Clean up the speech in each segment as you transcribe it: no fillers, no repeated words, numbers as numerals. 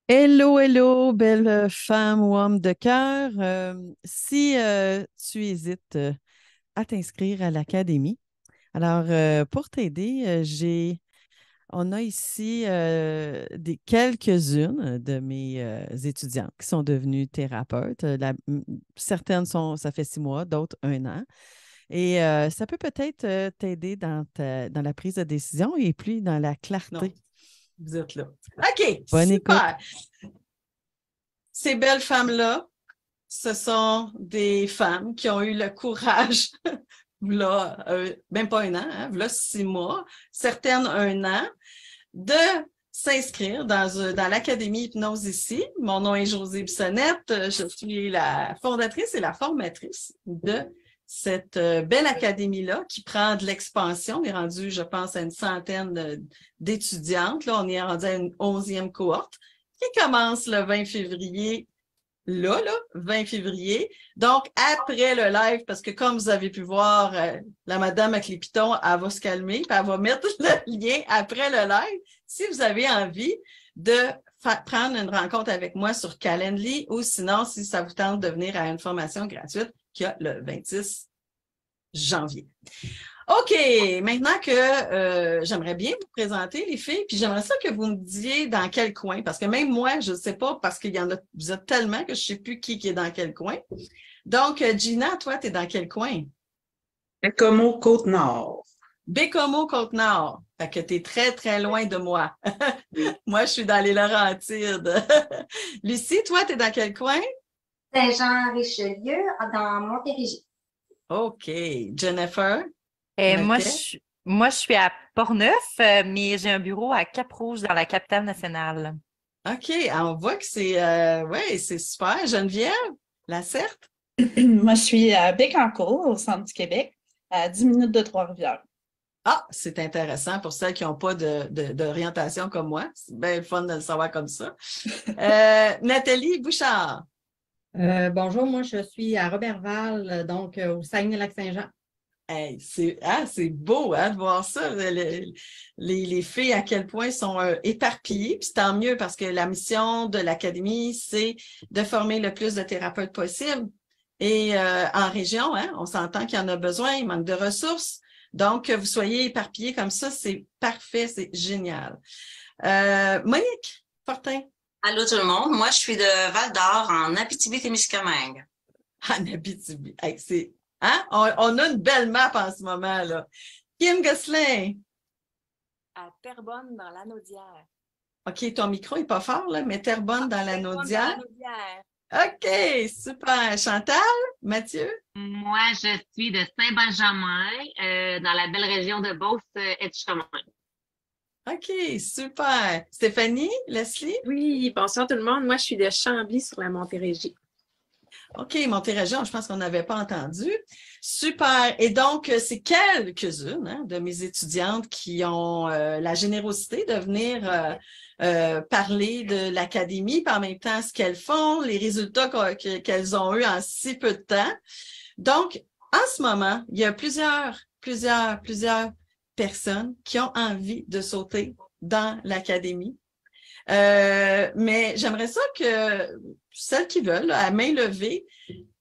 Hello, hello, belle femme ou homme de cœur. Si tu hésites à t'inscrire à l'académie, alors pour t'aider, on a ici quelques-unes de mes étudiantes qui sont devenues thérapeutes. Certaines ça fait 6 mois, d'autres 1 an. Et ça peut peut-être t'aider dans la prise de décision et puis dans la Non, clarté. vous êtes là. OK, Bonne écoute. super. Ces belles femmes-là, ce sont des femmes qui ont eu le courage, là, même pas 1 an, là, 6 mois, certaines 1 an, de s'inscrire dans l'Académie Hypnose ici. Mon nom est Josée Bissonnette. Je suis la fondatrice et la formatrice de cette belle académie-là qui prend de l'expansion. On est rendu, je pense, à une centaine d'étudiantes. Là, on est rendu à une 11e cohorte qui commence le 20 février là, 20 février. Donc, après le live, parce que comme vous avez pu voir, la madame avec les pitons, elle va se calmer, puis elle va mettre le lien après le live. Si vous avez envie de prendre une rencontre avec moi sur Calendly ou sinon, si ça vous tente de venir à une formation gratuite qui a le 26 janvier. OK, maintenant que j'aimerais bien vous présenter les filles, puis j'aimerais ça que vous me disiez dans quel coin, parce que même moi, je ne sais pas, parce qu'il y en a, vous êtes tellement que je ne sais plus qui est dans quel coin. Donc, Gina, toi, tu es dans quel coin? Como Côte-Nord. Bécomo, Côte-Nord. Fait que tu es très, très loin de moi. Oui. Moi, je suis dans les Laurentides. Lucie, toi, tu es dans quel coin? Saint-Jean-Richelieu dans Montérégie. OK. Jennifer, Et moi, laquelle? moi, je suis à Portneuf, mais j'ai un bureau à Cap-Rouge dans la capitale nationale. OK. On voit que c'est ouais, c'est super. Geneviève, la Certe? Moi, je suis à Bécancour, au centre du Québec, à 10 minutes de Trois-Rivières. Ah, c'est intéressant pour celles qui n'ont pas d'orientation comme moi. C'est bien le fun de le savoir comme ça. Nathalie Bouchard. Bonjour, moi je suis à Robertval, donc au Saguenay-Lac-Saint-Jean. Hey, c'est beau de voir ça. Les filles, à quel point sont éparpillées. Puis tant mieux parce que la mission de l'Académie, c'est de former le plus de thérapeutes possible. Et en région, on s'entend qu'il y en a besoin, il manque de ressources. Donc, que vous soyez éparpillés comme ça, c'est parfait, c'est génial. Monique Fortin. Allô tout le monde, moi je suis de Val-d'Or en Abitibi-Témiscamingue. En Abitibi. Hey, on a une belle map en ce moment, là. Kim Gosselin. À Terrebonne, dans l'Anaudière. OK, ton micro n'est pas fort, là, mais Terrebonne dans la Terrebonne, dans Naudière. l'Anaudière. OK, super. Chantal, Mathieu. Moi, je suis de Saint-Benjamin, dans la belle région de Beauce-Etchemin. OK, super. Stéphanie, Leslie. Oui, bonsoir tout le monde. Moi, je suis de Chambly sur la Montérégie. OK, Montérégion, je pense qu'on n'avait pas entendu. Super. Et donc, c'est quelques-unes de mes étudiantes qui ont la générosité de venir parler de l'académie, puis en même temps, ce qu'elles font, les résultats qu'elles ont eus en si peu de temps. Donc, en ce moment, il y a plusieurs personnes qui ont envie de sauter dans l'académie. Mais j'aimerais ça que celles qui veulent, là, à main levée,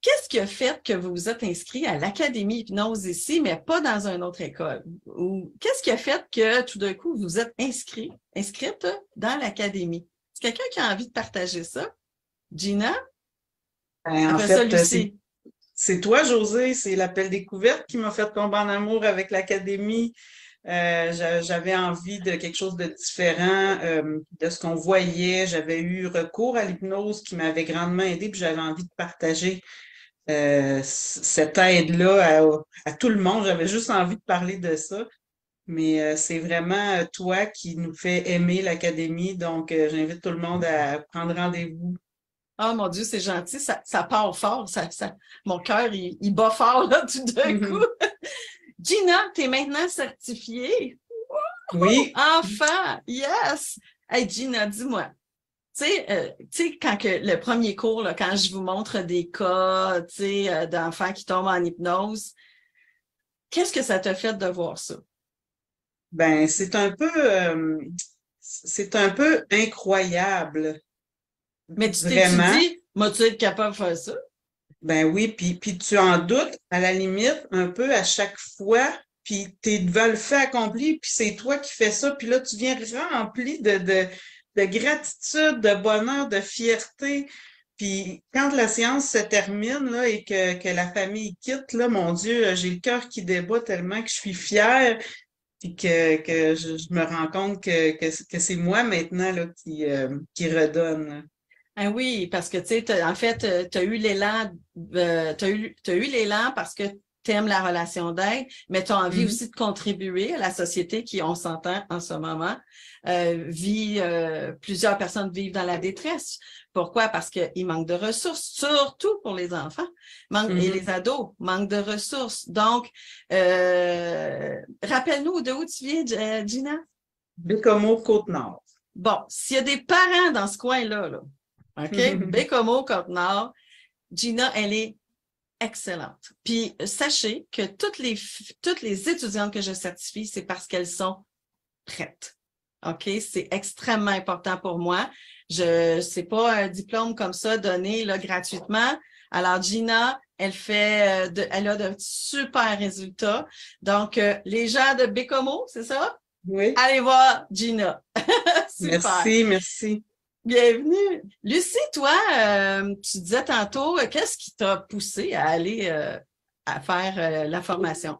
qu'est-ce qui a fait que vous vous êtes inscrit à l'Académie Hypnose ici, mais pas dans une autre école? Ou qu'est-ce qui a fait que tout d'un coup, vous êtes inscrite dans l'Académie? Est-ce quelqu'un qui a envie de partager ça? Gina? En Après ça, fait, Lucie. c'est toi, José, c'est l'appel découverte qui m'a fait tomber en amour avec l'Académie. J'avais envie de quelque chose de différent de ce qu'on voyait. J'avais eu recours à l'hypnose qui m'avait grandement aidé, puis j'avais envie de partager cette aide-là à tout le monde. J'avais juste envie de parler de ça. Mais c'est vraiment toi qui nous fait aimer l'Académie. Donc, j'invite tout le monde à prendre rendez-vous. Oh mon Dieu, c'est gentil, ça part fort, mon cœur, il bat fort là tout d'un coup. Gina, tu es maintenant certifiée. Oui. Enfin, yes! Hey Gina, dis-moi, tu sais, quand que le premier cours, là, quand je vous montre des cas, d'enfants qui tombent en hypnose, qu'est-ce que ça t'a fait de voir ça? Ben, c'est un peu incroyable Mais tu Vraiment. t'es dit, moi-tu être capable de faire ça? Ben oui, puis tu en doutes, à la limite, un peu à chaque fois, puis tu es devant le fait accompli, puis c'est toi qui fais ça, puis là, tu viens rempli de gratitude, de bonheur, de fierté. Puis quand la séance se termine là, et que la famille quitte, là, mon Dieu, j'ai le cœur qui débat tellement que je suis fière, puis que je me rends compte que c'est moi maintenant là, qui redonne. Ah oui, parce que tu sais, en fait, tu as eu l'élan, t'as eu l'élan parce que tu aimes la relation d'aide, mais tu as envie Mhm. aussi de contribuer à la société qui, on s'entend en ce moment, plusieurs personnes vivent dans la détresse. Pourquoi? Parce qu'il manque de ressources, surtout pour les enfants et les ados, manque de ressources. Donc, rappelle-nous d'où tu viens, Gina? Bécomo, Côte-Nord. Bon, s'il y a des parents dans ce coin-là, là, OK? Bécomo, Côte-Nord, Gina, elle est excellente. Puis, sachez que toutes les étudiantes que je certifie, c'est parce qu'elles sont prêtes. OK? C'est extrêmement important pour moi. C'est pas un diplôme comme ça donné là, gratuitement. Alors, Gina, elle a de super résultats. Donc, les gens de Bécomo, c'est ça? Oui. Allez voir Gina. Super. Merci. Bienvenue. Lucie, toi, tu disais tantôt, qu'est-ce qui t'a poussé à aller à faire la formation?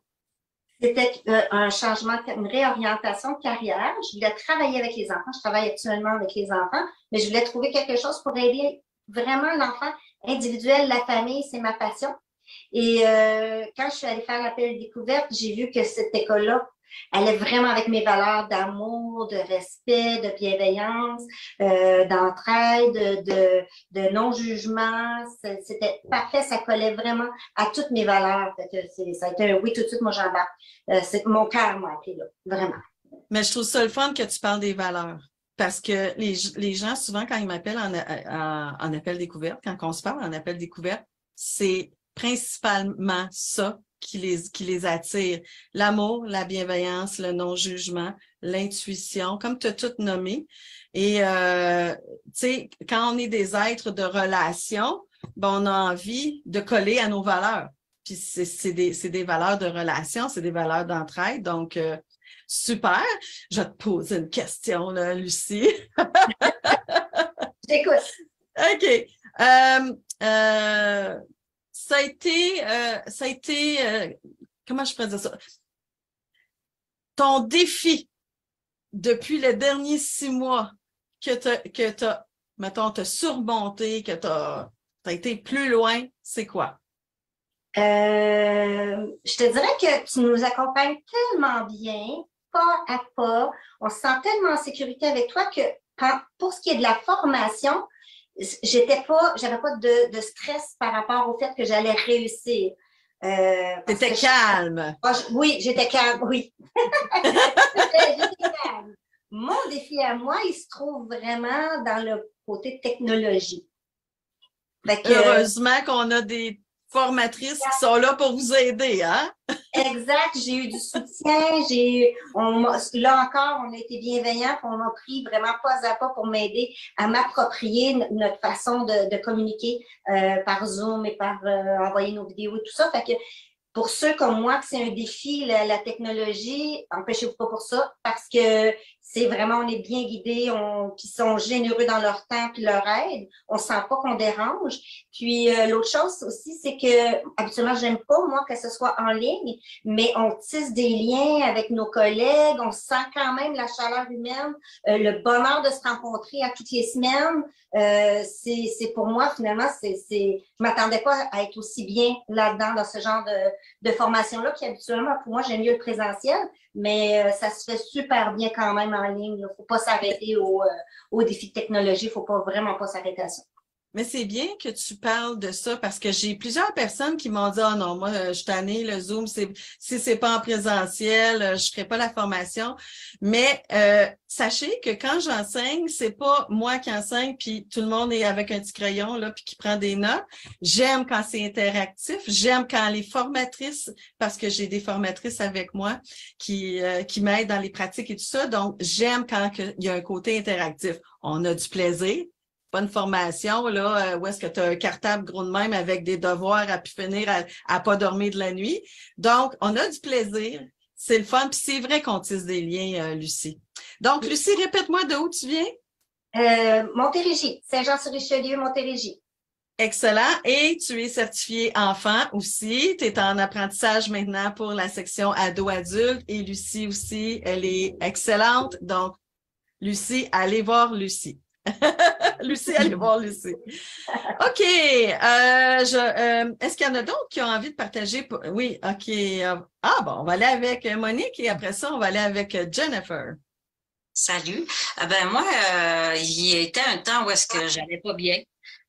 C'était un changement, une réorientation de carrière. Je voulais travailler avec les enfants. Je travaille actuellement avec les enfants, mais je voulais trouver quelque chose pour aider vraiment l'enfant individuel, la famille, c'est ma passion. Et quand je suis allée faire l'appel découverte, j'ai vu que cette école-là allait vraiment avec mes valeurs d'amour, de respect, de bienveillance, d'entraide, de non-jugement. C'était parfait, ça collait vraiment à toutes mes valeurs. Ça a été un oui tout de suite, moi j'embarque. Mon cœur m'a appelé là, vraiment. Mais je trouve ça le fun que tu parles des valeurs. Parce que les gens, souvent, quand ils m'appellent en appel découverte, quand on se parle en appel découverte, c'est principalement ça qui les attire. L'amour, la bienveillance, le non-jugement, l'intuition, comme tu as tout nommé. Et, tu sais, quand on est des êtres de relation, ben, on a envie de coller à nos valeurs. Puis c'est des valeurs de relation, c'est des valeurs d'entraide. Donc, super. Je vais te poser une question, là, Lucie. J'écoute. OK. Ça a été, comment je pourrais dire ça? Ton défi depuis les derniers 6 mois que t'as, mettons, t'as surmonté, que t'as été plus loin, c'est quoi? Je te dirais que tu nous accompagnes tellement bien, pas à pas. On se sent tellement en sécurité avec toi que pour ce qui est de la formation, j'avais pas de stress par rapport au fait que j'allais réussir. T'étais calme. Oui, j'étais calme, oui. J'étais calme. Mon défi à moi, il se trouve vraiment dans le côté technologie. Heureusement qu'on a des formatrices qui sont là pour vous aider, hein? Exact, j'ai eu du soutien, là encore, on a été bienveillants, on m'a pris vraiment pas à pas pour m'aider à m'approprier notre façon de communiquer par Zoom et par envoyer nos vidéos et tout ça. Fait que pour ceux comme moi, que c'est un défi, la technologie, empêchez-vous pas pour ça, parce que c'est vraiment, on est bien guidés, qui sont généreux dans leur temps puis leur aide. On sent pas qu'on dérange. Puis l'autre chose aussi, c'est que habituellement, j'aime pas, moi, que ce soit en ligne, mais on tisse des liens avec nos collègues, on sent quand même la chaleur humaine, le bonheur de se rencontrer à toutes les semaines. C'est pour moi, finalement, je m'attendais pas à être aussi bien là-dedans, dans ce genre de formation-là, qui habituellement, pour moi, j'aime mieux le présentiel, mais ça se fait super bien quand même en ligne. Il ne faut pas s'arrêter aux défis de technologie, il ne faut vraiment pas s'arrêter à ça. Mais c'est bien que tu parles de ça parce que j'ai plusieurs personnes qui m'ont dit « Ah non, moi, je suis tannée, le Zoom, si c'est pas en présentiel, je ferai pas la formation. » Mais sachez que quand j'enseigne, c'est pas moi qui enseigne puis tout le monde est avec un petit crayon là puis qui prend des notes. J'aime quand c'est interactif. J'aime quand les formatrices, parce que j'ai des formatrices avec moi qui m'aident dans les pratiques et tout ça. Donc, j'aime quand il y a un côté interactif. On a du plaisir. pas une formation là, où est-ce que tu as un cartable gros de même avec des devoirs à pu finir à pas dormir de la nuit. Donc, on a du plaisir. C'est le fun. Puis c'est vrai qu'on tisse des liens, Lucie. Donc, Lucie, répète-moi de où tu viens? Montérégie, Saint-Jean-sur-Richelieu, Montérégie. Excellent. Et tu es certifiée enfant aussi. Tu es en apprentissage maintenant pour la section ado-adulte. Et Lucie aussi, elle est excellente. Donc, Lucie, allez voir Lucie. Lucie, allez voir Lucie. OK. Est-ce qu'il y en a d'autres qui ont envie de partager? Oui, OK. Bon, on va aller avec Monique et après ça, on va aller avec Jennifer. Salut. Moi, il y était un temps où est-ce que j'allais pas bien.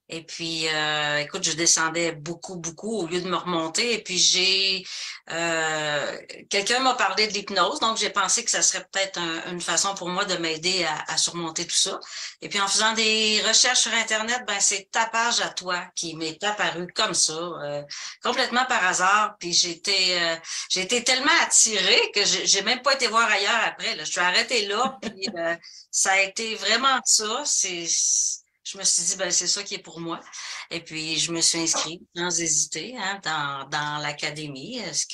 Et puis, écoute, je descendais beaucoup au lieu de me remonter. Et puis, quelqu'un m'a parlé de l'hypnose, donc j'ai pensé que ça serait peut-être une façon pour moi de m'aider à surmonter tout ça. Et puis, en faisant des recherches sur Internet, c'est ta page à toi qui m'est apparue comme ça, complètement par hasard. Puis, j'ai été tellement attirée que j'ai même pas été voir ailleurs après, là. Je suis arrêtée là, puis ça a été vraiment ça. Je me suis dit, c'est ça qui est pour moi. Et puis, je me suis inscrite sans hésiter dans l'académie. Ce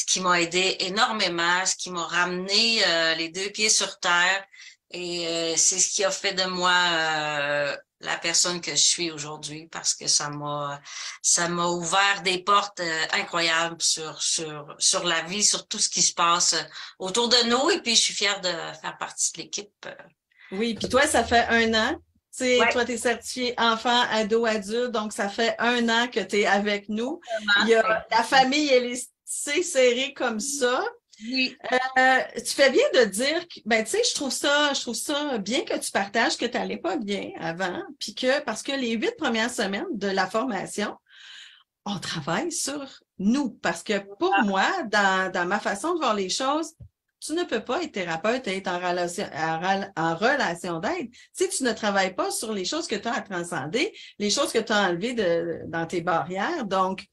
qui m'a aidé énormément, ce qui m'a ramené les deux pieds sur terre. Et c'est ce qui a fait de moi la personne que je suis aujourd'hui parce que ça m'a ouvert des portes incroyables sur la vie, sur tout ce qui se passe autour de nous. Et puis, je suis fière de faire partie de l'équipe. Oui, puis toi, ça fait 1 an. Ouais. Toi, tu es certifié enfant, ado, adulte, donc ça fait 1 an que tu es avec nous. Il y a la famille, elle est serrée comme ça. Oui. Tu fais bien de dire que, je trouve ça bien que tu partages que tu n'allais pas bien avant, puis parce que les 8 premières semaines de la formation, on travaille sur nous. Parce que pour moi, dans ma façon de voir les choses, tu ne peux pas être thérapeute et être en relation d'aide si tu ne travailles pas sur les choses que tu as à transcender, les choses que tu as enlevées dans tes barrières. Donc,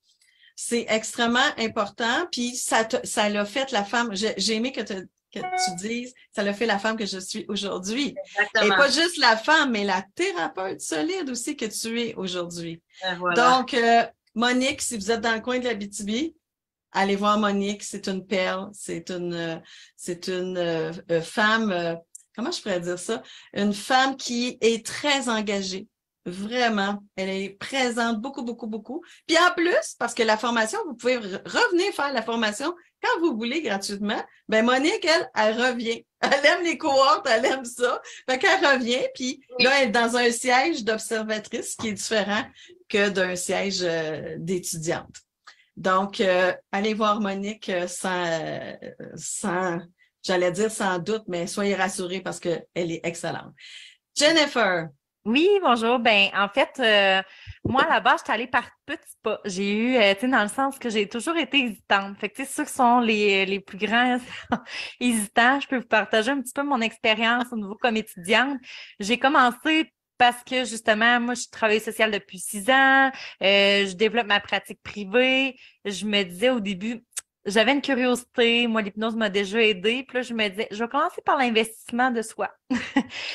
c'est extrêmement important. Puis, ça l'a fait la femme. J'ai aimé que tu dises, ça l'a fait la femme que je suis aujourd'hui. Exactement. Et pas juste la femme, mais la thérapeute solide aussi que tu es aujourd'hui. Voilà. Donc, Monique, si vous êtes dans le coin de l'Abitibi, allez voir Monique, c'est une perle, c'est une femme, comment je pourrais dire ça? Une femme qui est très engagée, vraiment. Elle est présente beaucoup. Puis en plus, parce que la formation, vous pouvez revenir faire la formation quand vous voulez gratuitement. Monique, elle revient. Elle aime les cohortes, elle aime ça. Fait qu'elle revient, puis là, elle est dans un siège d'observatrice qui est différent que d'un siège d'étudiante. Donc, allez voir Monique j'allais dire sans doute, mais soyez rassurés parce qu'elle est excellente. Jennifer. Oui, bonjour. En fait, moi, à la base, j'étais allée par petits pas. J'ai eu, dans le sens que j'ai toujours été hésitante. Fait que, ceux qui sont les plus grands hésitants, je peux vous partager un petit peu mon expérience au niveau comme étudiante. J'ai commencé parce que, justement, moi, je suis travailleuse sociale depuis 6 ans. Je développe ma pratique privée. Je me disais au début, j'avais une curiosité. Moi, l'hypnose m'a déjà aidée. Puis là, je me disais, je vais commencer par l'investissement de soi.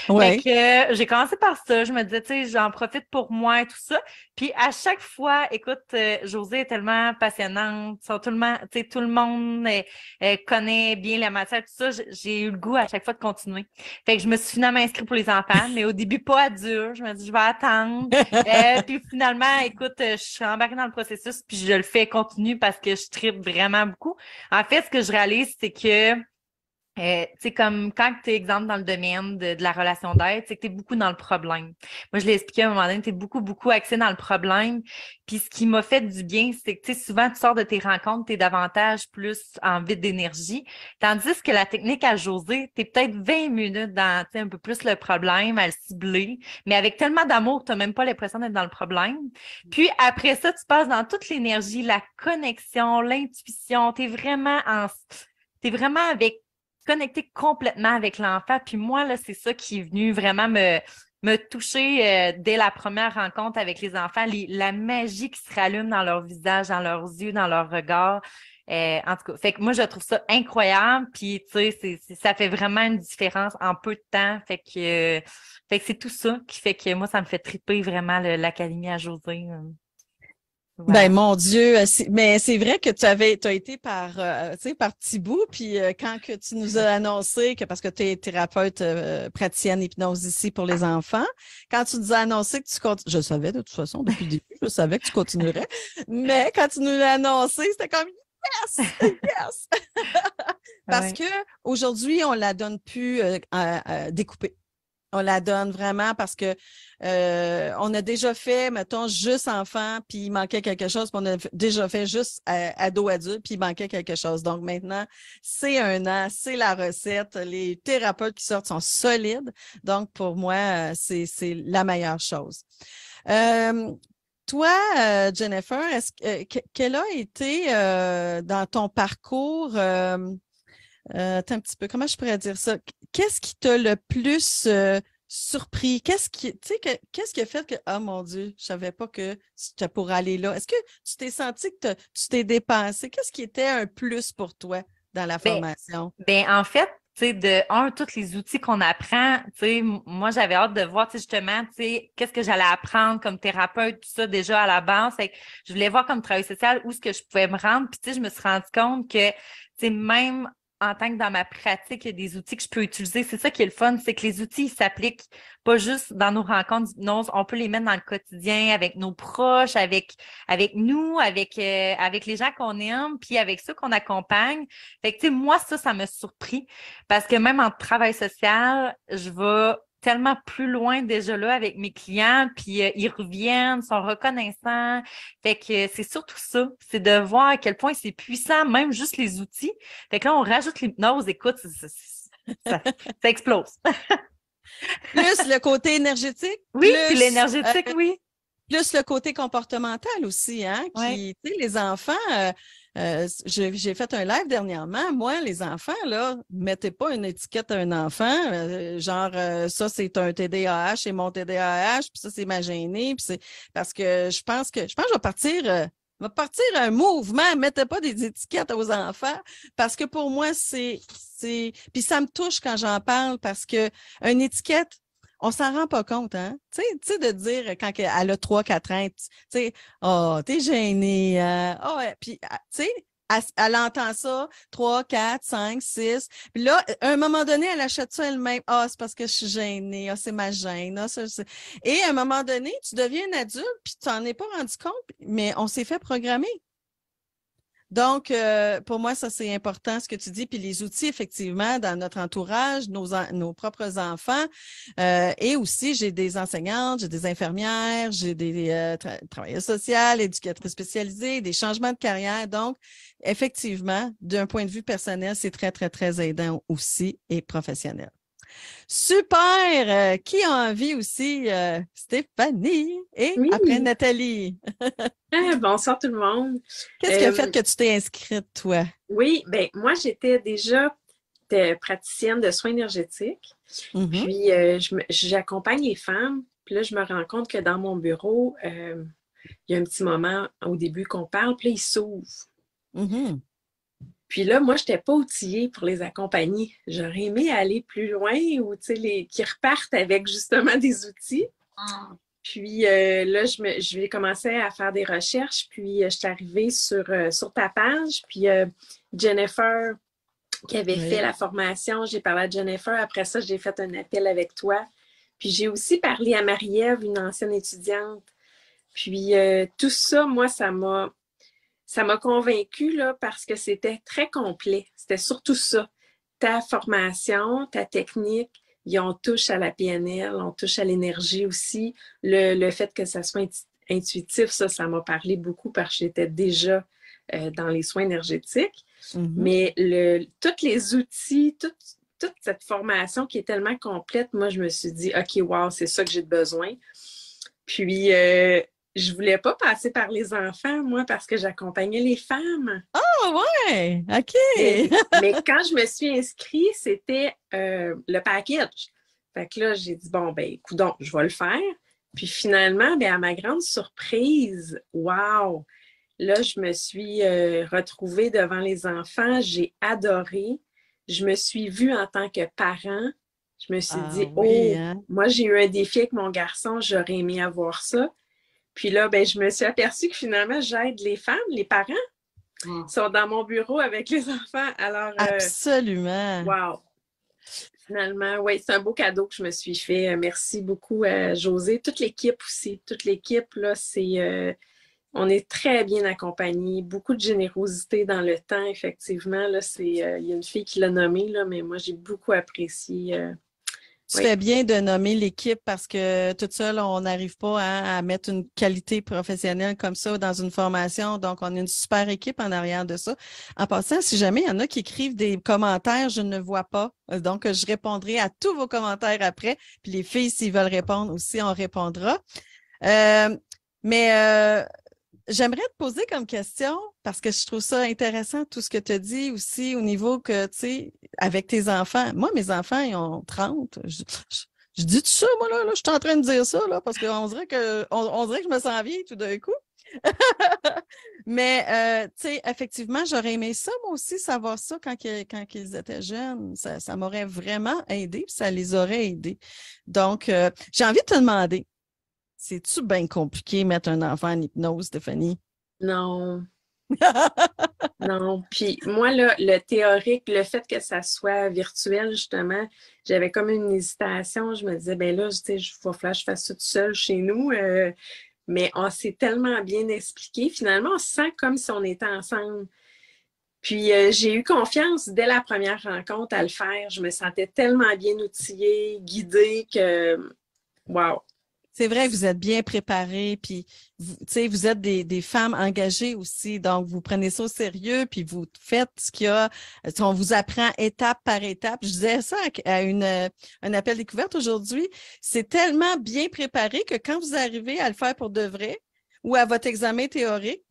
Ouais. Fait que j'ai commencé par ça. Je me disais, tu sais, j'en profite pour moi et tout ça. Puis à chaque fois, écoute, Josée est tellement passionnante. Tout le monde connaît bien la matière, tout ça. J'ai eu le goût à chaque fois de continuer. Fait que je me suis finalement inscrite pour les enfants, mais au début, pas à dur. Je me dis, je vais attendre. Puis finalement, écoute, je suis embarquée dans le processus, puis je le fais continue parce que je tripe vraiment beaucoup. En fait, ce que je réalise, c'est que tu sais, comme quand tu es, exemple, dans le domaine de la relation d'aide, c'est que tu es beaucoup dans le problème. Moi, je l'ai expliqué à un moment donné, tu es beaucoup axé dans le problème. Puis ce qui m'a fait du bien, c'est que, tu sais, souvent, tu sors de tes rencontres, tu es davantage plus en vide d'énergie. Tandis que la technique à Josée, tu es peut-être 20 minutes dans, tu sais, un peu plus le problème, à le cibler, mais avec tellement d'amour que tu n'as même pas l'impression d'être dans le problème. Puis après ça, tu passes dans toute l'énergie, la connexion, l'intuition. Tu es vraiment connecté complètement avec l'enfant. Puis moi, là, c'est ça qui est venu vraiment me toucher dès la première rencontre avec les enfants, la magie qui se rallume dans leur visage, dans leurs yeux, dans leur regard. En tout cas, fait que moi, je trouve ça incroyable. Puis, tu sais, ça fait vraiment une différence en peu de temps. Fait que c'est tout ça qui fait que moi, ça me fait triper vraiment l'Académie à José. Voilà. Ben mon Dieu, mais c'est vrai que tu as été tu sais, par petits bouts, puis quand que tu nous as annoncé que parce que tu es thérapeute praticienne hypnose ici pour les enfants, quand tu nous as annoncé que tu continues, je savais de toute façon depuis le début, je savais que tu continuerais, mais quand tu nous l'as annoncé, c'était comme yes, yes, parce Ouais. que aujourd'hui on la donne plus découpée. On la donne vraiment parce que on a déjà fait, mettons, juste enfant, puis il manquait quelque chose, puis on a déjà fait juste ado-adulte, puis il manquait quelque chose. Donc maintenant, c'est 1 an, c'est la recette. Les thérapeutes qui sortent sont solides. Donc pour moi, c'est la meilleure chose. Toi, Jennifer, quel a été dans ton parcours attends un petit peu, comment je pourrais dire ça? Qu'est-ce qui t'a le plus surpris? Qu'est-ce qui a fait que, oh mon Dieu, je savais pas que tu pourrais aller là? Est-ce que tu t'es senti que tu t'es dépensé? Qu'est-ce qui était un plus pour toi dans la formation? En fait, tu sais, tous les outils qu'on apprend, tu sais, moi, j'avais hâte de voir, tu sais, justement, tu sais, qu'est-ce que j'allais apprendre comme thérapeute, tout ça, déjà à la base. Fait que je voulais voir comme travail social où est-ce que je pouvais me rendre. Puis, tu sais, je me suis rendu compte que, tu sais, même en tant que dans ma pratique, il y a des outils que je peux utiliser. C'est ça qui est le fun, c'est que les outils, ils s'appliquent pas juste dans nos rencontres d'hypnose, on peut les mettre dans le quotidien avec nos proches, avec nous, avec les gens qu'on aime, puis avec ceux qu'on accompagne. Fait que, tu sais, moi, ça me surpris parce que même en travail social, je vais tellement plus loin déjà là avec mes clients, puis ils reviennent, sont reconnaissants. Fait que c'est surtout ça, c'est de voir à quel point c'est puissant, même juste les outils. Fait que là, on rajoute l'hypnose, écoute, ça explose. Plus le côté énergétique, oui, plus puis l'énergétique, oui. Plus le côté comportemental aussi, hein, Ouais. tu sais, les enfants, j'ai fait un live dernièrement. Moi, les enfants, là, mettez pas une étiquette à un enfant, genre, ça, c'est un TDAH, c'est mon TDAH, puis ça, c'est ma gênée, puis c'est parce que je pense que je vais partir un mouvement, mettez pas des étiquettes aux enfants, parce que pour moi, puis ça me touche quand j'en parle, parce que une étiquette, on s'en rend pas compte, hein? Tu sais, de dire quand elle a 3-4 ans, tu sais, oh, t'es gênée. Ouais. Puis, tu sais, elle entend ça, 3, 4, 5, 6. Puis là, à un moment donné, elle achète ça elle-même. Ah, c'est parce que je suis gênée. Ah, c'est ma gêne. Et à un moment donné, tu deviens un adulte, puis tu t'en es pas rendu compte, mais on s'est fait programmer. Donc, pour moi, ça, c'est important ce que tu dis. Puis les outils, effectivement, dans notre entourage, nos propres enfants. Et aussi, j'ai des enseignantes, j'ai des infirmières, j'ai des travailleuses sociales, éducatrices spécialisées, des changements de carrière. Donc, effectivement, d'un point de vue personnel, c'est très, très, très aidant aussi et professionnel. Super! Qui a envie aussi? Stéphanie et Oui. après Nathalie. Bonsoir tout le monde. Qu'est-ce qui a fait que tu t'es inscrite, toi? Oui, ben moi, j'étais déjà praticienne de soins énergétiques. Mm-hmm. Puis, j'accompagne les femmes. Puis là, je me rends compte que dans mon bureau, il y a un petit moment au début qu'on parle, puis là, ils s'ouvrent. Mm-hmm. Puis là, moi, je n'étais pas outillée pour les accompagner. J'aurais aimé aller plus loin ou, tu sais, qu'ils repartent avec justement des outils. Puis là, je vais commencer à faire des recherches. Puis, je suis arrivée sur ta page. Puis, Jennifer, qui avait fait la formation, j'ai parlé à Jennifer. Après ça, j'ai fait un appel avec toi. Puis, j'ai aussi parlé à Marie-Ève, une ancienne étudiante. Puis, tout ça, moi, ça m'a convaincue là, parce que c'était très complet. C'était surtout ça. Ta formation, ta technique, on touche à la PNL, on touche à l'énergie aussi. Le fait que ça soit intuitif, ça m'a parlé beaucoup parce que j'étais déjà dans les soins énergétiques. Mm-hmm. Mais tous les outils, toute cette formation qui est tellement complète, moi, je me suis dit, OK, wow, c'est ça que j'ai besoin. Puis, je voulais pas passer par les enfants, moi, parce que j'accompagnais les femmes. Ah, ouais! OK! Mais quand je me suis inscrite, c'était le package. Fait que là, j'ai dit, bon, ben, coudonc, je vais le faire. Puis finalement, ben, à ma grande surprise, wow! Là, je me suis retrouvée devant les enfants. J'ai adoré. Je me suis vue en tant que parent. Je me suis dit, oui, oh, hein? moi, j'ai eu un défi avec mon garçon. J'aurais aimé avoir ça. Puis là, ben, je me suis aperçue que finalement, j'aide les femmes, les parents. Ils sont dans mon bureau avec les enfants. Alors, Absolument. wow. Finalement, oui, c'est un beau cadeau que je me suis fait. Merci beaucoup à Josée. Toute l'équipe aussi. Toute l'équipe, là, on est très bien accompagnés. Beaucoup de générosité dans le temps, effectivement. Là, il y a une fille qui l'a nommé, là, mais moi, j'ai beaucoup apprécié. Tu fais bien de nommer l'équipe parce que toute seule, on n'arrive pas à mettre une qualité professionnelle comme ça dans une formation. Donc, on a une super équipe en arrière de ça. En passant, si jamais il y en a qui écrivent des commentaires, je ne vois pas. Donc, je répondrai à tous vos commentaires après. Puis les filles, s'ils veulent répondre aussi, on répondra. Mais j'aimerais te poser comme question, parce que je trouve ça intéressant, tout ce que tu as dit aussi au niveau que, tu sais, avec tes enfants. Moi, mes enfants, ils ont 30. Je dis tout ça, moi, là, je suis en train de dire ça, là, parce qu'on dirait on dirait que je me sens vieille tout d'un coup. Mais, tu sais, effectivement, j'aurais aimé ça, moi aussi, savoir ça quand ils étaient jeunes. Ça m'aurait vraiment aidé, puis ça les aurait aidés. Donc, j'ai envie de te demander, c'est-tu bien compliqué mettre un enfant en hypnose, Stéphanie? Non. Non. Puis moi, là, le théorique, le fait que ça soit virtuel, justement, j'avais comme une hésitation. Je me disais, ben là, tu sais, il va falloir que je fasse ça tout seul chez nous. Mais on s'est tellement bien expliqué. Finalement, on se sent comme si on était ensemble. Puis j'ai eu confiance dès la première rencontre à le faire. Je me sentais tellement bien outillée, guidée que, wow! C'est vrai que vous êtes bien préparés, puis vous êtes des femmes engagées aussi, donc vous prenez ça au sérieux, puis vous faites ce qu'il y a. On vous apprend étape par étape. Je disais ça à un appel découverte aujourd'hui. C'est tellement bien préparé que quand vous arrivez à le faire pour de vrai ou à votre examen théorique,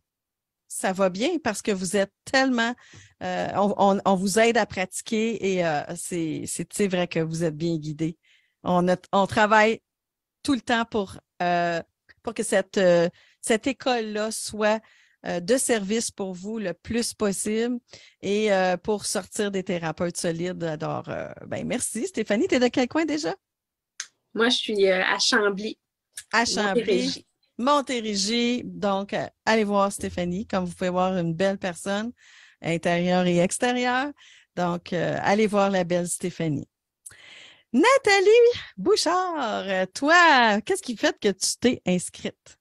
ça va bien parce que vous êtes tellement... on vous aide à pratiquer et c'est vrai que vous êtes bien guidés. On travaille tout le temps pour que cette école-là soit de service pour vous le plus possible et pour sortir des thérapeutes solides. Alors, merci. Stéphanie, tu es de quel coin déjà? Moi, je suis à Chambly. À Chambly, Montérégie. Donc, allez voir Stéphanie. Comme vous pouvez voir, une belle personne, intérieure et extérieure. Donc, allez voir la belle Stéphanie. Nathalie Bouchard, toi, qu'est-ce qui fait que tu t'es inscrite?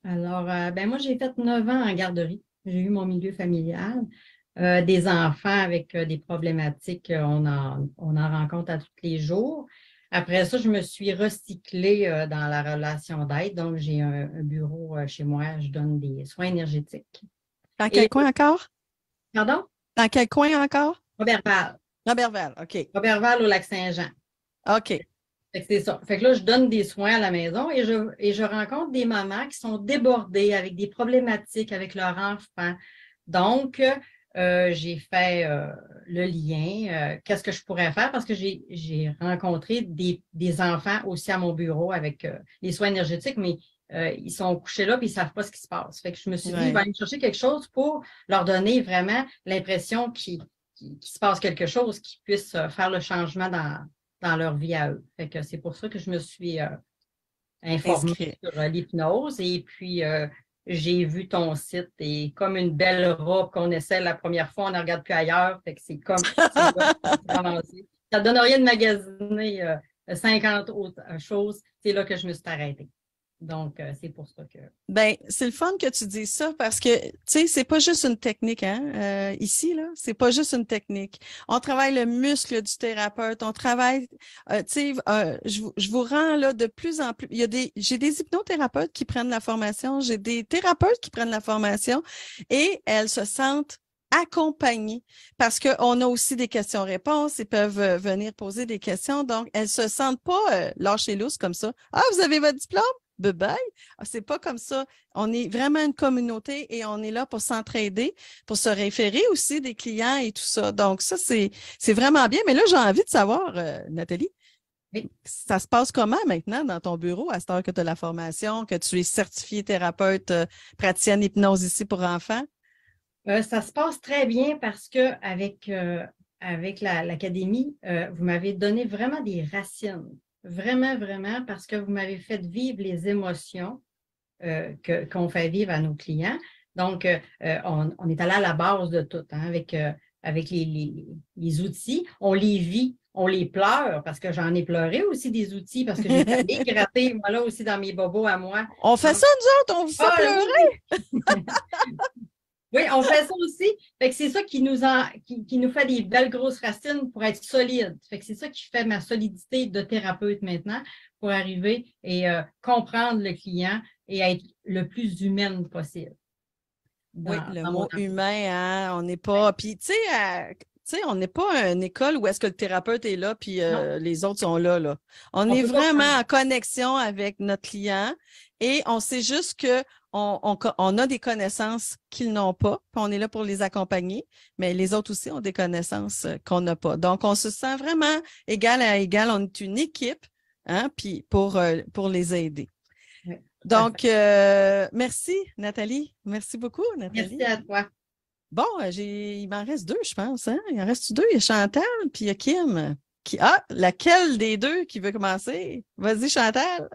Alors, moi, j'ai fait 9 ans en garderie. J'ai eu mon milieu familial. Des enfants avec des problématiques, on en rencontre à tous les jours. Après ça, je me suis recyclée dans la relation d'aide. Donc, j'ai un bureau chez moi. Je donne des soins énergétiques. Dans quel coin encore? Pardon? Dans quel coin encore? Robertval. Robertval, OK. Robertval au Lac-Saint-Jean. OK. Fait que c'est ça. Fait que là, je donne des soins à la maison et je rencontre des mamans qui sont débordées avec des problématiques avec leur enfant. Donc, j'ai fait le lien. Qu'est-ce que je pourrais faire? Parce que j'ai rencontré des enfants aussi à mon bureau avec les soins énergétiques, mais ils sont couchés là et ils ne savent pas ce qui se passe. Fait que je me suis dit, je vais aller chercher quelque chose pour leur donner vraiment l'impression qu'il se passe quelque chose, qu'ils puissent faire le changement dans leur vie à eux. Fait que c'est pour ça que je me suis informée sur l'hypnose et puis j'ai vu ton site et comme une belle robe qu'on essaie la première fois, on ne regarde plus ailleurs. Fait que c'est comme ça ne donne rien de magasiner 50 autres choses. C'est là que je me suis arrêtée. Donc, c'est pour ça que... c'est le fun que tu dises ça parce que, tu sais, c'est pas juste une technique, hein, ici, là, c'est pas juste une technique. On travaille le muscle du thérapeute, on travaille, tu sais, je vous rends, là, de plus en plus, j'ai des hypnothérapeutes qui prennent la formation, j'ai des thérapeutes qui prennent la formation et elles se sentent accompagnées parce qu'on a aussi des questions-réponses, ils peuvent venir poser des questions, donc elles se sentent pas lâchées lousses comme ça. Ah, vous avez votre diplôme? Bye-bye. C'est pas comme ça. On est vraiment une communauté et on est là pour s'entraider, pour se référer aussi des clients et tout ça. Donc, ça, c'est vraiment bien. Mais là, j'ai envie de savoir, Nathalie, Ça se passe comment maintenant dans ton bureau à cette heure que tu as la formation, que tu es certifiée thérapeute praticienne hypnose ici pour enfants? Ça se passe très bien parce que avec l'académie, vous m'avez donné vraiment des racines. Vraiment, vraiment, parce que vous m'avez fait vivre les émotions qu'on fait vivre à nos clients. Donc, on est allé à la base de tout, hein, avec les outils. On les vit, on les pleure, parce que j'en ai pleuré aussi des outils, parce que j'ai failli gratter, moi, là aussi, dans mes bobos à moi. On fait ça, nous autres, on vous fait pleurer! Oui, on fait ça aussi. Fait que c'est ça qui nous fait des belles grosses racines pour être solide. Fait que c'est ça qui fait ma solidité de thérapeute maintenant pour arriver et comprendre le client et être le plus humaine possible. Oui, le mot humain, hein, on n'est pas. Puis, tu sais, on n'est pas une école où est-ce que le thérapeute est là, puis les autres sont là, là. On est vraiment en connexion avec notre client et on sait juste que on a des connaissances qu'ils n'ont pas, puis on est là pour les accompagner, mais les autres aussi ont des connaissances qu'on n'a pas. Donc, on se sent vraiment égal à égal. On est une équipe, hein, puis pour les aider. Oui. Donc, merci, Nathalie. Merci beaucoup, Nathalie. Merci à toi. Bon, il m'en reste deux, je pense. Hein? Il en reste deux. Il y a Chantal, puis il y a Kim. Laquelle des deux qui veut commencer? Vas-y, Chantal.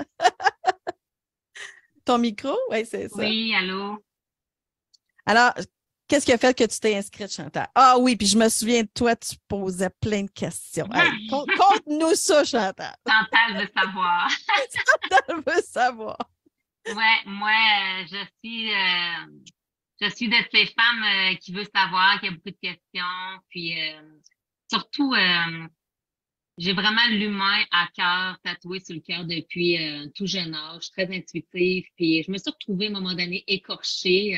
Ton micro? Oui, c'est ça. Oui, allô? Alors, qu'est-ce qui a fait que tu t'es inscrite, Chantal? Ah oui, puis je me souviens de toi, tu posais plein de questions. Hey, conte-nous ça, Chantal. Chantal veut savoir. Chantal veut savoir. Ouais, moi, je suis de ces femmes qui veut savoir, qui a beaucoup de questions, puis surtout, j'ai vraiment l'humain à cœur, tatoué sur le cœur depuis tout jeune âge, très intuitive, puis je me suis retrouvée à un moment donné écorchée,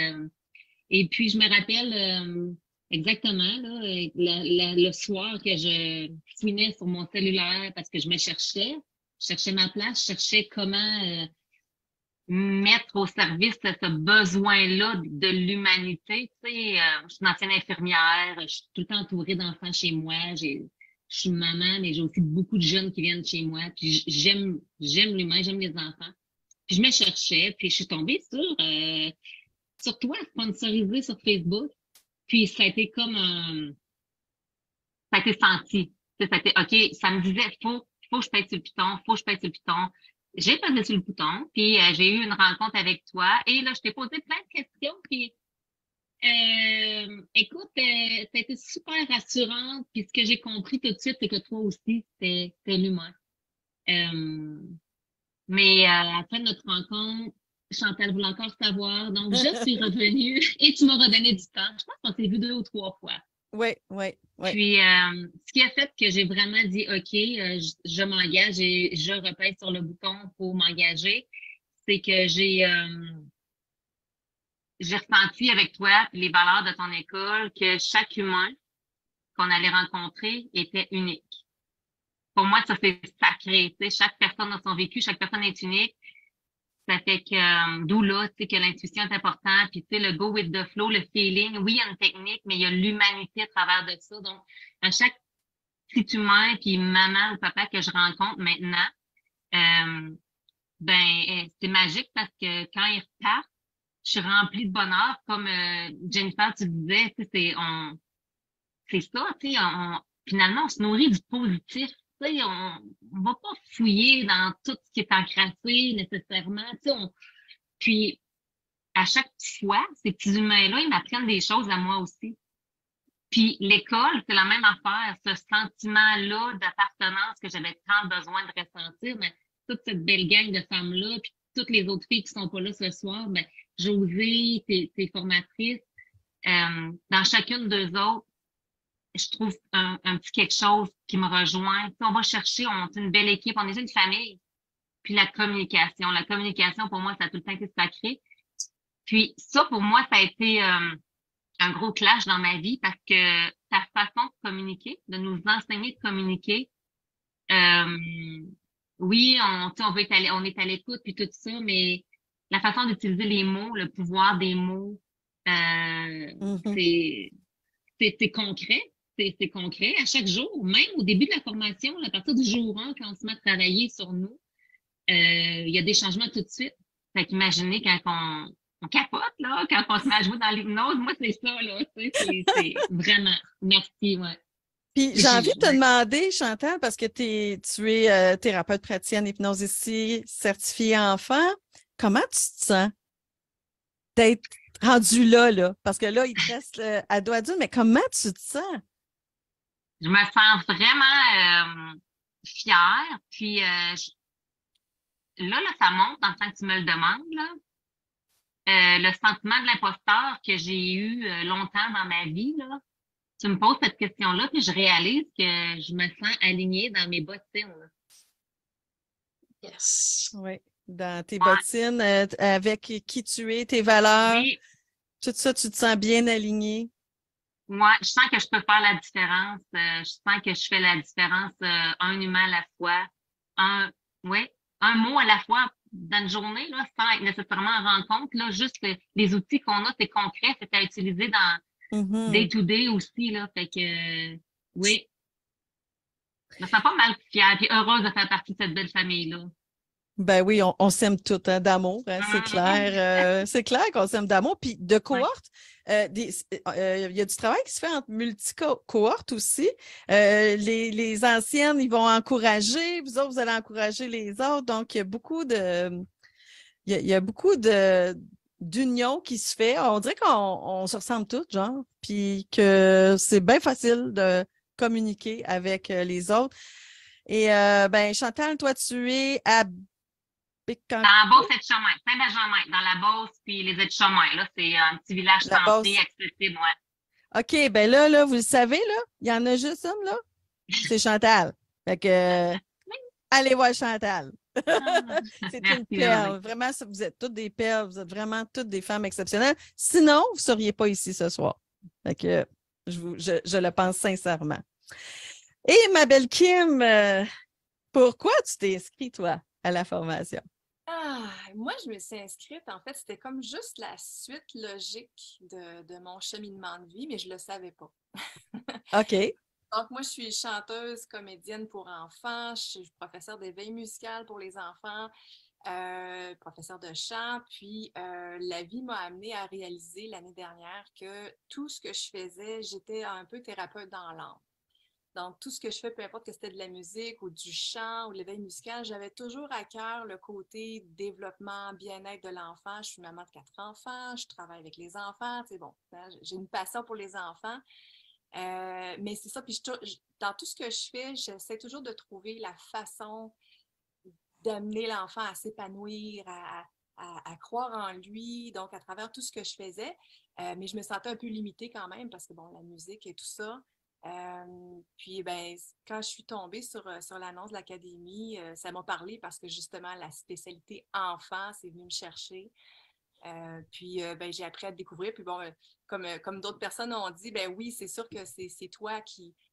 et puis je me rappelle exactement là, le soir que je fouinais sur mon cellulaire parce que je cherchais ma place, je cherchais comment mettre au service ce besoin-là de l'humanité. Tu sais, je suis une ancienne infirmière, je suis tout le temps entourée d'enfants chez moi. Je suis maman, mais j'ai aussi beaucoup de jeunes qui viennent chez moi. Puis j'aime l'humain, j'aime les enfants. Puis je me cherchais, puis je suis tombée sur toi, sponsorisé sur Facebook. Puis ça a été comme ça a été senti. Tu sais, ça a été, OK, ça me disait, faut que je pèse sur le piton, J'ai pesé sur le bouton, puis j'ai eu une rencontre avec toi. Et là, je t'ai posé plein de questions, puis écoute, t'as été super rassurante, puis ce que j'ai compris tout de suite, c'est que toi aussi, c'était l'humain. Mais après notre rencontre, Chantal voulait encore savoir, donc je suis revenue et tu m'as redonné du temps. Je pense qu'on s'est vu 2 ou 3 fois. Oui. Puis, ce qui a fait que j'ai vraiment dit, OK, je m'engage et je repèse sur le bouton pour m'engager, c'est que j'ai ressenti avec toi les valeurs de ton école que chaque humain qu'on allait rencontrer était unique. Pour moi, ça, c'est sacré. Tu sais, chaque personne a son vécu, chaque personne est unique. Ça fait que, d'où là, tu sais, que l'intuition est importante, puis tu sais, le go with the flow, le feeling. Oui, il y a une technique, mais il y a l'humanité à travers de ça. Donc, à chaque petit humain, puis maman ou papa que je rencontre maintenant, c'est magique parce que quand ils repartent, je suis remplie de bonheur. Comme Jennifer, tu disais, tu sais, c'est ça, tu sais, finalement, on se nourrit du positif. Tu sais, on va pas fouiller dans tout ce qui est encrassé nécessairement. Tu sais, puis, à chaque fois, ces petits humains-là, ils m'apprennent des choses à moi aussi. Puis, l'école, c'est la même affaire. Ce sentiment-là d'appartenance que j'avais tant besoin de ressentir, mais toute cette belle gang de femmes-là, puis toutes les autres filles qui sont pas là ce soir, ben, Josée, tes formatrices, dans chacune d'eux autres, je trouve un petit quelque chose qui me rejoint. Tu sais, on va chercher, on est une belle équipe, on est une famille. Puis la communication. La communication, pour moi, ça a tout le temps été sacré. Puis ça, pour moi, ça a été un gros clash dans ma vie parce que ta façon de communiquer, de nous enseigner de communiquer, oui, on veut on est à l'écoute puis tout ça, mais la façon d'utiliser les mots, le pouvoir des mots, c'est concret. c'est concret. À chaque jour, même au début de la formation, à partir du jour 1, quand on se met à travailler sur nous, il y a des changements tout de suite. Fait qu'imaginez quand on capote, là, quand on se met à jouer dans l'hypnose, moi, c'est ça, là, tu sais, c'est vraiment, merci, ouais. Puis j'ai envie de te demander, Chantal, parce que tu es thérapeute praticienne hypnose ici, certifiée enfant, comment tu te sens d'être rendu là? Parce que là, il te reste à doigt dur, mais comment tu te sens? Je me sens vraiment fière, puis là, ça monte dans le temps que tu me le demandes, là. Le sentiment de l'imposteur que j'ai eu longtemps dans ma vie, là, tu me poses cette question-là, puis je réalise que je me sens alignée dans mes bottines, là. Yes. Oui, dans tes bottines, avec qui tu es, tes valeurs, Oui. Tout ça, tu te sens bien aligné? Moi, je sens que je peux faire la différence. Je sens que je fais la différence un humain à la fois, un mot à la fois dans une journée, là, sans être nécessairement en rencontre. Là, juste les outils qu'on a, c'est concret, c'est à utiliser dans day-to-day aussi. Là, fait que oui. Je me sens pas mal fière et heureuse de faire partie de cette belle famille-là. Ben oui, on s'aime toutes d'amour, hein, c'est clair. C'est clair qu'on s'aime d'amour. Puis de cohorte, il y a du travail qui se fait entre multi-cohortes aussi. Les anciennes, ils vont encourager, vous autres, vous allez encourager les autres. Donc, il y a beaucoup d'union qui se fait. On dirait qu'on se ressemble toutes, genre, puis que c'est bien facile de communiquer avec les autres. Et ben Chantal, toi, tu es à Dans la Beauce-et-Chemin, Saint-Benjamin, dans la Beauce, puis les Aides-Chemins, là, c'est un petit village centré, accessible, ouais. OK, ben là, vous le savez, là, il y en a juste une, là. C'est Chantal. Fait que, allez voir Chantal. C'est une perle. Vraiment, vous êtes toutes des perles. Vous êtes vraiment toutes des femmes exceptionnelles. Sinon, vous ne seriez pas ici ce soir. Fait que, je le pense sincèrement. Et ma belle Kim, pourquoi tu t'es inscrite, toi, à la formation? Moi, je me suis inscrite, en fait, c'était comme juste la suite logique de mon cheminement de vie, mais je ne le savais pas. OK. Donc, moi, je suis chanteuse, comédienne pour enfants, je suis professeure d'éveil musical pour les enfants, professeure de chant, puis la vie m'a amenée à réaliser l'année dernière que tout ce que je faisais, j'étais un peu thérapeute dans l'âme. Donc, tout ce que je fais, peu importe que c'était de la musique ou du chant ou de l'éveil musical, j'avais toujours à cœur le côté développement, bien-être de l'enfant. Je suis maman de 4 enfants, je travaille avec les enfants, c'est bon, j'ai une passion pour les enfants. Mais c'est ça, puis dans tout ce que je fais, j'essaie toujours de trouver la façon d'amener l'enfant à s'épanouir, à croire en lui, donc à travers tout ce que je faisais. Mais je me sentais un peu limitée quand même parce que, bon, la musique et tout ça. Puis ben quand je suis tombée sur l'annonce de l'académie, ça m'a parlé parce que justement la spécialité enfant, c'est venu me chercher. Puis ben j'ai appris à te découvrir. Puis bon, comme d'autres personnes ont dit, ben oui, c'est sûr que c'est toi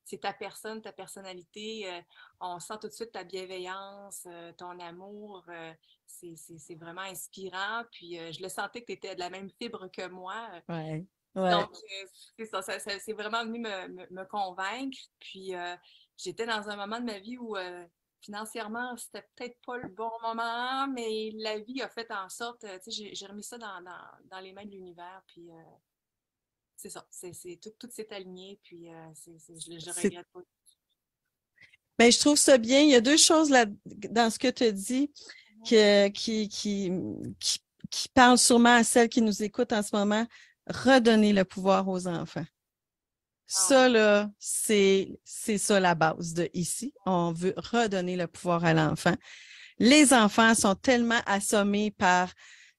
c'est ta personne, ta personnalité. On sent tout de suite ta bienveillance, ton amour. C'est vraiment inspirant. Puis je le sentais que tu étais de la même fibre que moi. Ouais. Ouais. Donc, c'est ça, c'est vraiment venu me convaincre. Puis, j'étais dans un moment de ma vie où financièrement, c'était peut-être pas le bon moment, mais la vie a fait en sorte, tu sais, j'ai remis ça dans les mains de l'univers. Puis, c'est ça, tout s'est aligné. Puis, je regrette pas. Bien, je trouve ça bien. Il y a deux choses là, dans ce que tu dis qui parlent sûrement à celles qui nous écoutent en ce moment. Redonner le pouvoir aux enfants. Ça, là, c'est ça la base de ici. On veut redonner le pouvoir à l'enfant. Les enfants sont tellement assommés par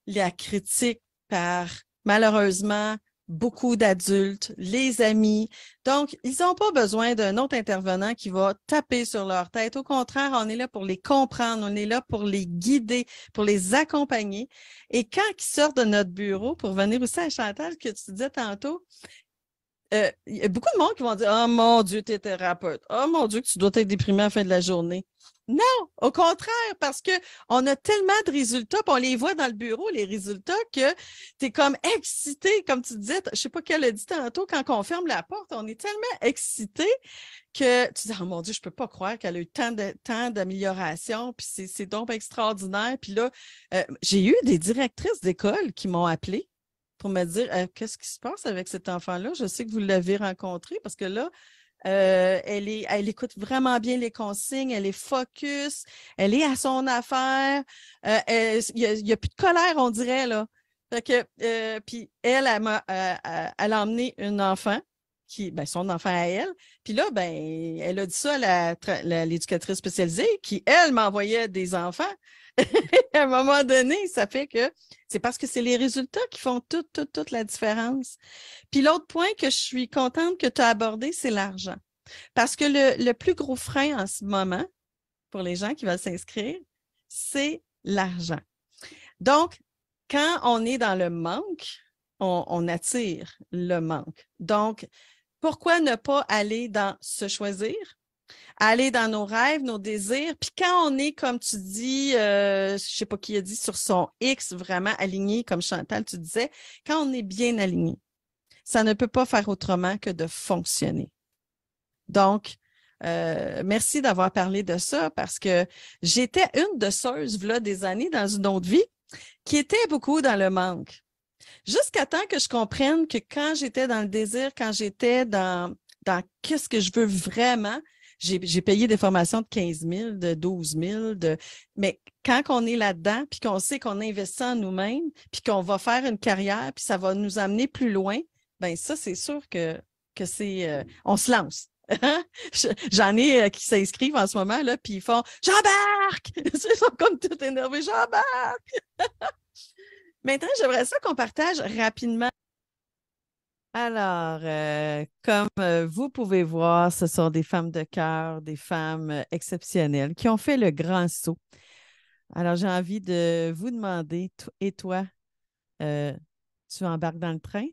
la critique, par, malheureusement, beaucoup d'adultes, les amis. Donc, ils n'ont pas besoin d'un autre intervenant qui va taper sur leur tête. Au contraire, on est là pour les comprendre, on est là pour les guider, pour les accompagner. Et quand ils sortent de notre bureau, pour venir aussi à Chantal, que tu disais tantôt, il y a beaucoup de monde qui vont dire « Oh mon Dieu, tu es thérapeute. Oh mon Dieu, que tu dois être déprimé à la fin de la journée. » Non, au contraire, parce qu'on a tellement de résultats, puis on les voit dans le bureau, les résultats, que tu es comme excité, comme tu disais, je ne sais pas qu'elle a dit tantôt, quand on ferme la porte, on est tellement excité que tu dis, oh mon Dieu, je ne peux pas croire qu'elle a eu tant d'amélioration, puis c'est donc extraordinaire. Puis là, j'ai eu des directrices d'école qui m'ont appelé pour me dire, qu'est-ce qui se passe avec cet enfant-là? Je sais que vous l'avez rencontré parce que là, elle écoute vraiment bien les consignes, elle est focus, elle est à son affaire. Il n'y a plus de colère, on dirait, là. Fait que, puis elle a emmené un enfant, son enfant à elle. Puis là, elle a dit ça à l'éducatrice spécialisée qui, elle, m'envoyait des enfants. À un moment donné, ça fait que c'est parce que c'est les résultats qui font toute la différence. Puis l'autre point que je suis contente que tu as abordé, c'est l'argent. Parce que le plus gros frein en ce moment, pour les gens qui veulent s'inscrire, c'est l'argent. Donc, quand on est dans le manque, on attire le manque. Donc, pourquoi ne pas aller dans se choisir, aller dans nos rêves, nos désirs, puis quand on est, comme tu dis, je ne sais pas qui a dit, sur son X, vraiment aligné, comme Chantal, tu disais, quand on est bien aligné, ça ne peut pas faire autrement que de fonctionner. Donc, merci d'avoir parlé de ça parce que j'étais une de ceuses, là, des années dans une autre vie, qui était beaucoup dans le manque. Jusqu'à temps que je comprenne que quand j'étais dans le désir, quand j'étais dans qu'est-ce que je veux vraiment, j'ai payé des formations de 15 000, de 12 000, mais quand on est là-dedans, puis qu'on sait qu'on investit en nous-mêmes, puis qu'on va faire une carrière, puis ça va nous amener plus loin, bien ça, c'est sûr que c'est... on se lance. J'en ai qui s'inscrivent en ce moment, là, puis ils font « J'embarque! » Ils sont comme tout énervés « J'embarque! » Maintenant, j'aimerais ça qu'on partage rapidement. Alors, comme vous pouvez voir, ce sont des femmes de cœur, des femmes exceptionnelles qui ont fait le grand saut. Alors, j'ai envie de vous demander, et toi, tu embarques dans le train?